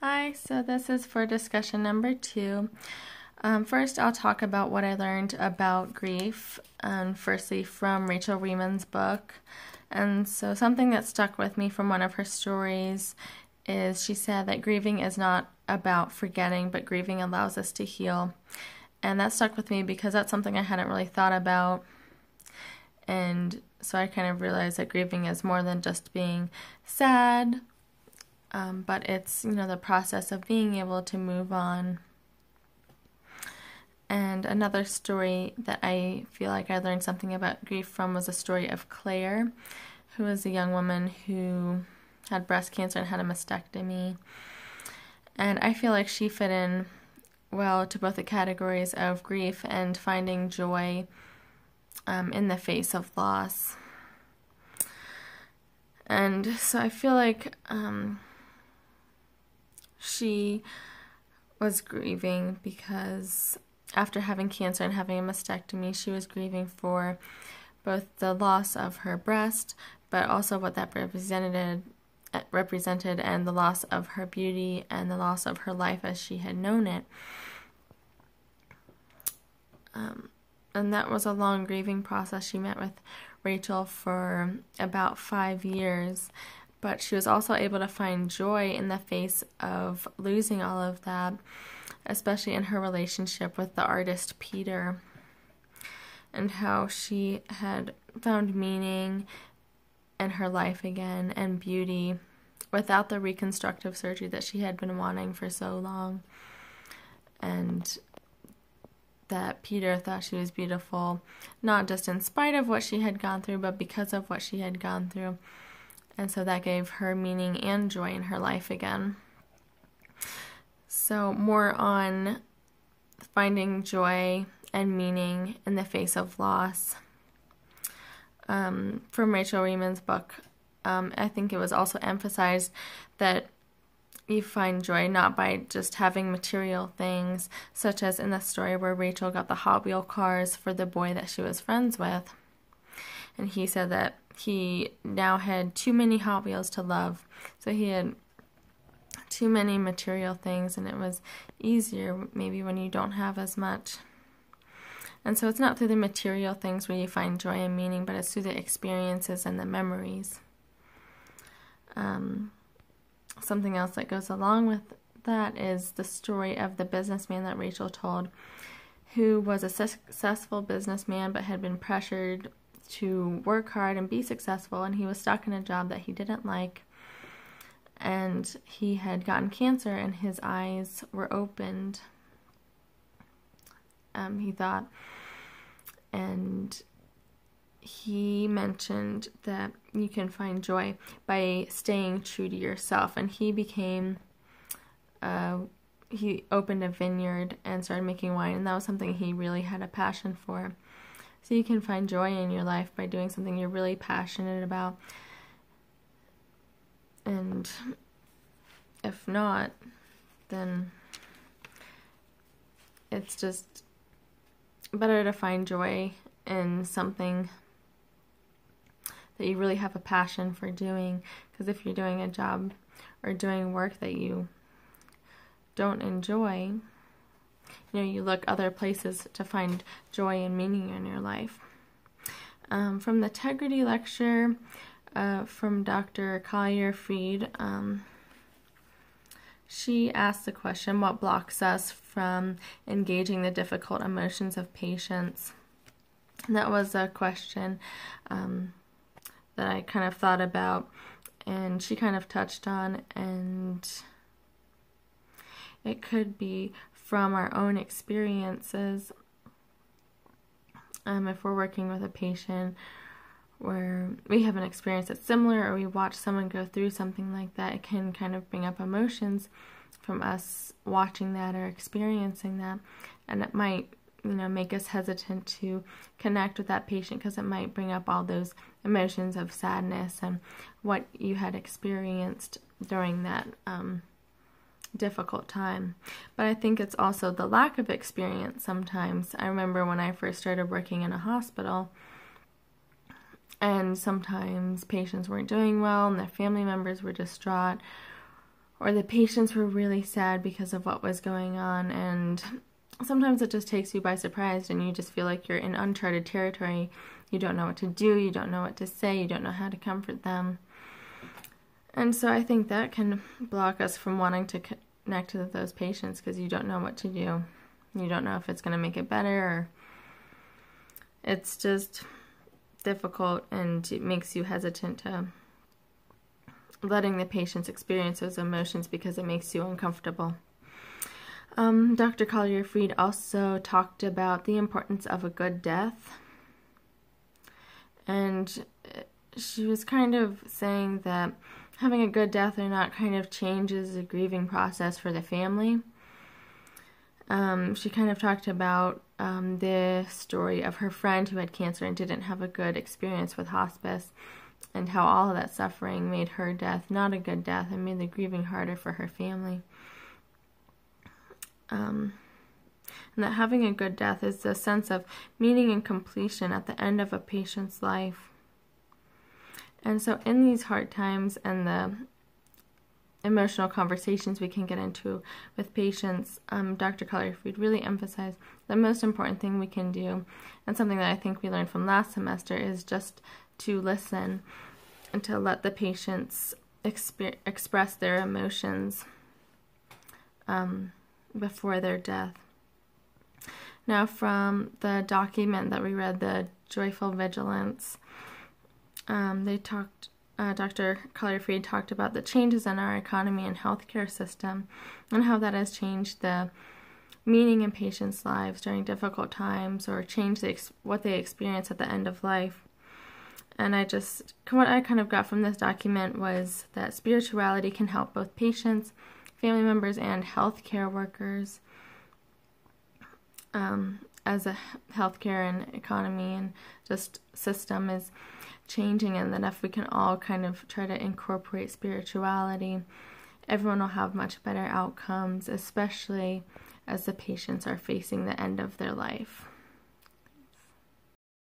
Hi, so this is for discussion number 2. First, I'll talk about what I learned about grief, firstly from Rachel Reman's book. And so something that stuck with me from one of her stories is she said that grieving is not about forgetting, but grieving allows us to heal. And that stuck with me because that's something I hadn't really thought about. And so I kind of realized that grieving is more than just being sad, but it's, the process of being able to move on. And another story that I feel like I learned something about grief from was a story of Claire, who was a young woman who had breast cancer and had a mastectomy. And I feel like she fit in well to both the categories of grief and finding joy in the face of loss. And so I feel like she was grieving because after having cancer and having a mastectomy, she was grieving for both the loss of her breast, but also what that represented and the loss of her beauty and the loss of her life as she had known it. And that was a long grieving process. She met with Rachel for about 5 years, but she was also able to find joy in the face of losing all of that, especially in her relationship with the artist Peter, and how she had found meaning in her life again and beauty without the reconstructive surgery that she had been wanting for so long. And that Peter thought she was beautiful, not just in spite of what she had gone through, but because of what she had gone through. And so that gave her meaning and joy in her life again. So more on finding joy and meaning in the face of loss. From Rachel Reman's book, I think it was also emphasized that you find joy not by just having material things, such as in the story where Rachel got the Hot Wheel cars for the boy that she was friends with. And he said that he now had too many Hot Wheels to love. So he had too many material things, and it was easier maybe when you don't have as much. And so it's not through the material things where you find joy and meaning, but it's through the experiences and the memories. Something else that goes along with that is the story of the businessman that Rachel told, who was a successful businessman but had been pressured to work hard and be successful, and he was stuck in a job that he didn't like, and he had gotten cancer and his eyes were opened, he thought, and he mentioned that you can find joy by staying true to yourself. And he opened a vineyard and started making wine, and that was something he really had a passion for. So you can find joy in your life by doing something you're really passionate about. And if not, then it's just better to find joy in something that you really have a passion for doing, because if you're doing a job or doing work that you don't enjoy, you look other places to find joy and meaning in your life. From the Integrity lecture from Dr. Collier-Freed, she asked the question, what blocks us from engaging the difficult emotions of patients? And that was a question that I kind of thought about, and she kind of touched on, and it could be from our own experiences. If we're working with a patient where we have an experience that's similar, or we watch someone go through something like that, it can kind of bring up emotions from us watching that or experiencing that, and it might make us hesitant to connect with that patient because it might bring up all those emotions of sadness and what you had experienced during that difficult time. But I think it's also the lack of experience sometimes. I remember when I first started working in a hospital, and sometimes patients weren't doing well and their family members were distraught, or the patients were really sad because of what was going on, and sometimes it just takes you by surprise and you just feel like you're in uncharted territory. You don't know what to do, you don't know what to say, you don't know how to comfort them. And so I think that can block us from wanting to connect with those patients, because you don't know what to do. You don't know if it's going to make it better, or it's just difficult, and it makes you hesitant to letting the patients experience those emotions because it makes you uncomfortable. Dr. Collier-Freed also talked about the importance of a good death, and she was kind of saying that having a good death or not kind of changes the grieving process for the family. She kind of talked about the story of her friend who had cancer and didn't have a good experience with hospice, and how all of that suffering made her death not a good death and made the grieving harder for her family. And that having a good death is a sense of meaning and completion at the end of a patient's life. And so in these hard times and the emotional conversations we can get into with patients, Dr. Collier-Freed really emphasized the most important thing we can do, and something that I think we learned from last semester, is just to listen and to let the patients express their emotions before their death. Now, from the document that we read, The Joyful Vigilance, Dr. Collier-Freed talked about the changes in our economy and healthcare system, and how that has changed the meaning in patients' lives during difficult times, or changed what they experience at the end of life. And what I kind of got from this document was that spirituality can help both patients, family members, and healthcare workers, as a healthcare and economy and just system is changing, and that if we can all kind of try to incorporate spirituality, everyone will have much better outcomes, especially as the patients are facing the end of their life.